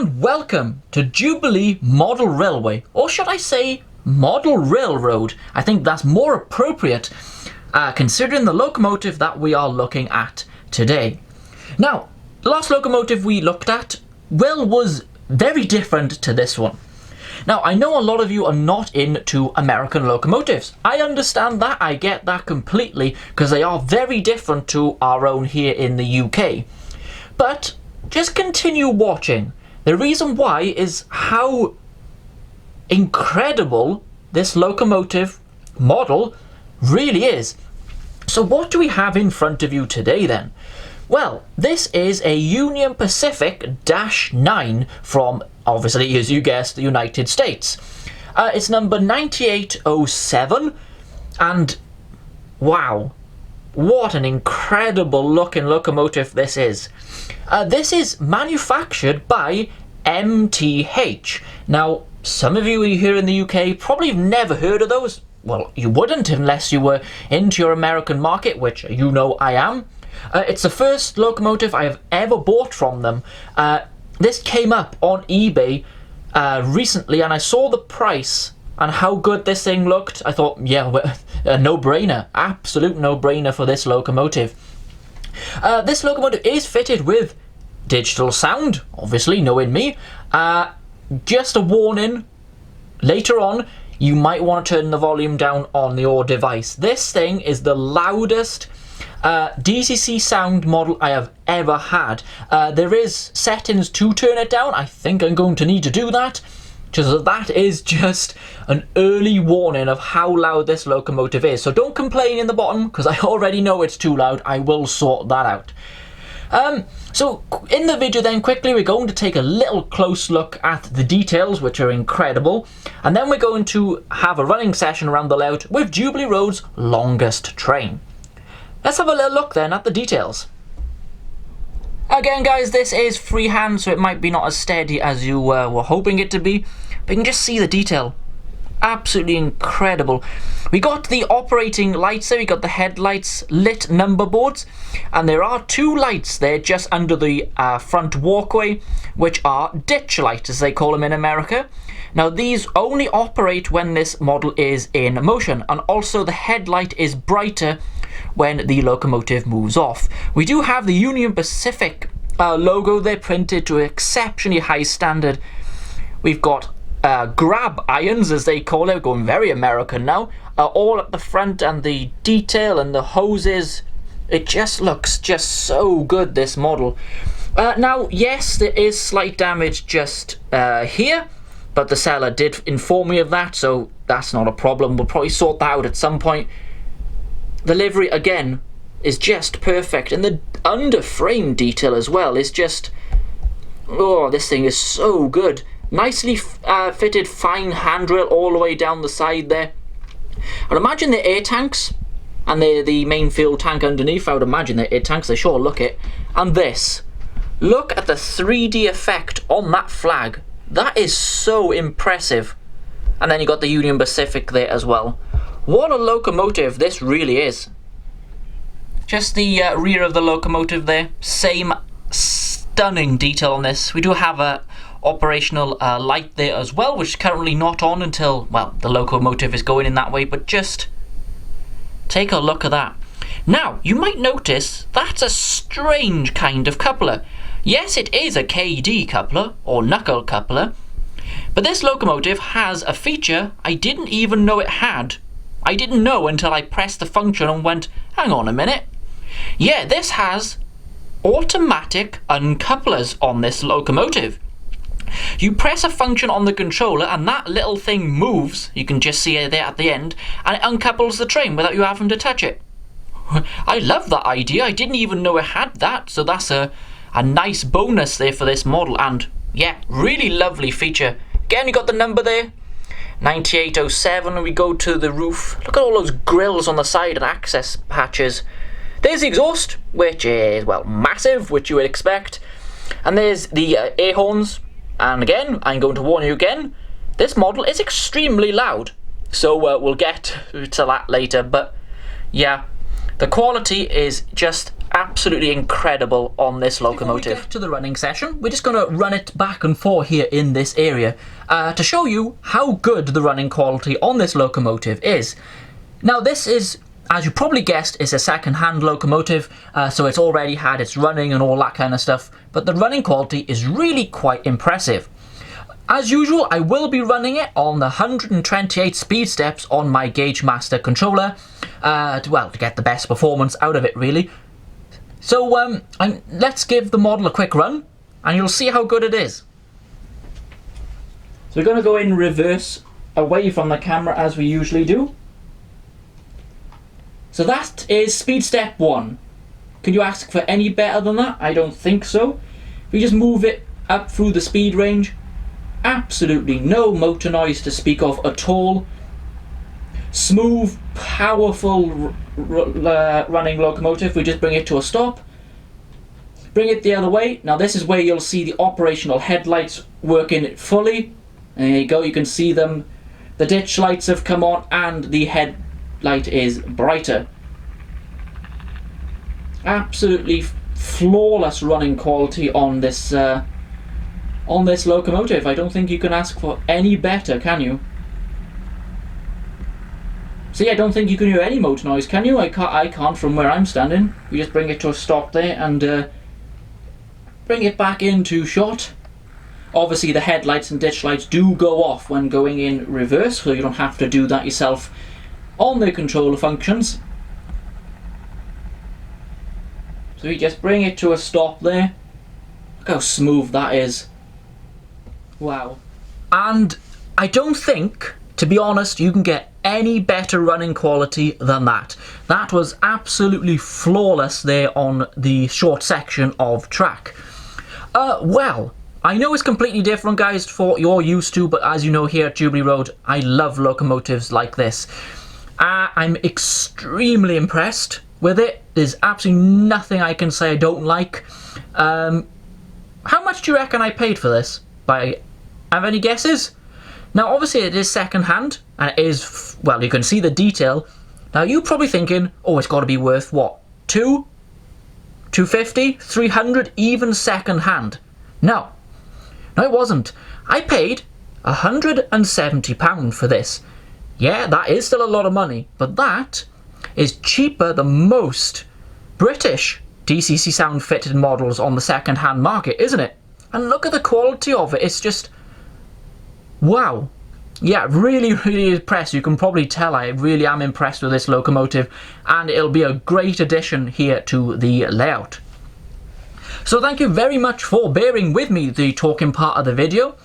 and welcome to Jubilee Model Railway, or should I say Model Railroad. I think that's more appropriate considering the locomotive that we are looking at today. Now, the last locomotive we looked at, well, was very different to this one. Now, I know a lot of you are not into American locomotives. I understand that, I get that completely, because they are very different to our own here in the UK. But just continue watching. The reason why is how incredible this locomotive model really is. So what do we have in front of you today then? Well, this is a Union Pacific Dash 9 from, obviously, as you guessed, the United States. It's number 9807, and wow, what an incredible looking locomotive this is. This is manufactured by MTH. Now, some of you here in the UK probably have never heard of those. Well, you wouldn't unless you were into your American market, which you know I am. It's the first locomotive I have ever bought from them. This came up on eBay recently, and I saw the price and how good this thing looked. I thought, yeah, a no-brainer, absolute no-brainer for this locomotive. This locomotive is fitted with digital sound, obviously, knowing me. Just a warning, later on, you might want to turn the volume down on your device. This thing is the loudest DCC sound model I have ever had. There is settings to turn it down. I think I'm going to need to do that. So that is just an early warning of how loud this locomotive is. So don't complain in the bottom, because I already know it's too loud. I will sort that out. So in the video then, quickly, we're going to take a little close look at the details, which are incredible. And then we're going to have a running session around the layout with Jubilee Road's longest train. Let's have a little look then at the details. Again, guys, this is freehand, so it might be not as steady as you were hoping it to be, but you can just see the detail. Absolutely incredible. We got the operating lights there, we got the headlights, lit number boards, and there are two lights there just under the front walkway, which are ditch lights, as they call them in America. Now, these only operate when this model is in motion, and also the headlight is brighter when the locomotive moves off. We do have the Union Pacific logo there printed to an exceptionally high standard. We've got grab irons, as they call it, going very American now, all at the front, and the detail and the hoses, it just looks just so good, this model. Now, yes, there is slight damage just here, but the seller did inform me of that, so that's not a problem. We'll probably sort that out at some point. The livery, again, is just perfect, and the under frame detail as well is just, oh, this thing is so good. Nicely fitted fine handrail all the way down the side there. I'd imagine they're air tanks, and they're the main fuel tank underneath. I would imagine they're air tanks, they sure look it. And this, look at the 3D effect on that flag. That is so impressive. And then you got the Union Pacific there as well. What a locomotive this really is. Just the rear of the locomotive there, same stunning detail on this. We do have a operational light there as well, which is currently not on until, well, the locomotive is going in that way, but just take a look at that. Now, you might notice that's a strange kind of coupler. Yes, it is a KD coupler, or knuckle coupler, but this locomotive has a feature I didn't even know it had. I didn't know until I pressed the function and went, hang on a minute. Yeah, this has automatic uncouplers on this locomotive. You press a function on the controller and that little thing moves, you can just see it there at the end, and it uncouples the train without you having to touch it. I love that idea, I didn't even know it had that, so that's a nice bonus there for this model, and yeah, really lovely feature. Again, you got the number there, 9807, and we go to the roof. Look at all those grills on the side and access hatches. There's the exhaust, which is, well, massive, which you would expect. And there's the air horns. And again, I'm going to warn you again, this model is extremely loud. So we'll get to that later. But yeah, the quality is just absolutely incredible on this locomotive. Before we get to the running session, we're just going to run it back and forth here in this area to show you how good the running quality on this locomotive is. Now this is, as you probably guessed, is a second-hand locomotive, so it's already had its running and all that kind of stuff, but the running quality is really quite impressive. As usual, I will be running it on the 128 speed steps on my Gauge Master controller, to get the best performance out of it, really. So let's give the model a quick run, and you'll see how good it is. So we're going to go in reverse away from the camera as we usually do. So that is speed step 1. Could you ask for any better than that? I don't think so. If we just move it up through the speed range, absolutely no motor noise to speak of at all. Smooth, powerful running locomotive. We just bring it to a stop. Bring it the other way. Now this is where you'll see the operational headlights working fully. There you go, you can see them. The ditch lights have come on and the headlight is brighter. Absolutely flawless running quality on this locomotive. I don't think you can ask for any better, can you? See, I don't think you can hear any motor noise, can you? I can't from where I'm standing. We just bring it to a stop there and bring it back into shot. Obviously the headlights and ditch lights do go off when going in reverse, so you don't have to do that yourself on the controller functions. So we just bring it to a stop there. Look how smooth that is. Wow. And I don't think, to be honest, you can get any better running quality than that. That was absolutely flawless there on the short section of track. Well, I know it's completely different, guys, to what you're used to, but as you know, here at Jubilee Road, I love locomotives like this. I'm extremely impressed with it. There's absolutely nothing I can say I don't like. How much do you reckon I paid for this? Have any guesses? Now obviously it is second hand, and it is, well, you can see the detail. Now you're probably thinking, oh, it's got to be worth what, 250, 300, even second hand. No, it wasn't. I paid £170 for this. Yeah, that is still a lot of money, but that is cheaper than most British DCC sound fitted models on the second hand market, isn't it? And look at the quality of it, it's just wow. Yeah, really, really impressed. You can probably tell I really am impressed with this locomotive, and it'll be a great addition here to the layout. So thank you very much for bearing with me the talking part of the video.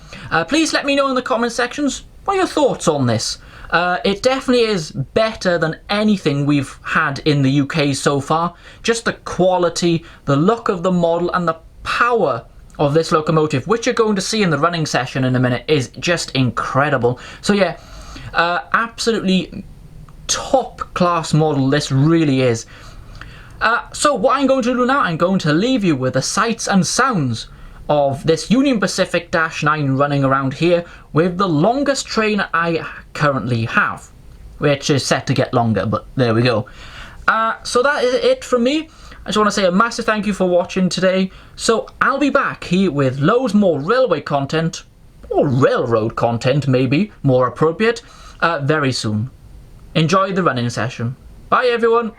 Please let me know in the comment sections what are your thoughts on this. It definitely is better than anything we've had in the UK so far. Just the quality, the look of the model, and the power of this locomotive, which you're going to see in the running session in a minute, is just incredible. So yeah, absolutely top class model this really is. So what I'm going to do now, I'm going to leave you with the sights and sounds of this Union Pacific Dash 9 running around here with the longest train I currently have, which is set to get longer, but there we go. So that is it from me. I just want to say a massive thank you for watching today. So I'll be back here with loads more railway content, or railroad content maybe, more appropriate, very soon. Enjoy the running session. Bye everyone.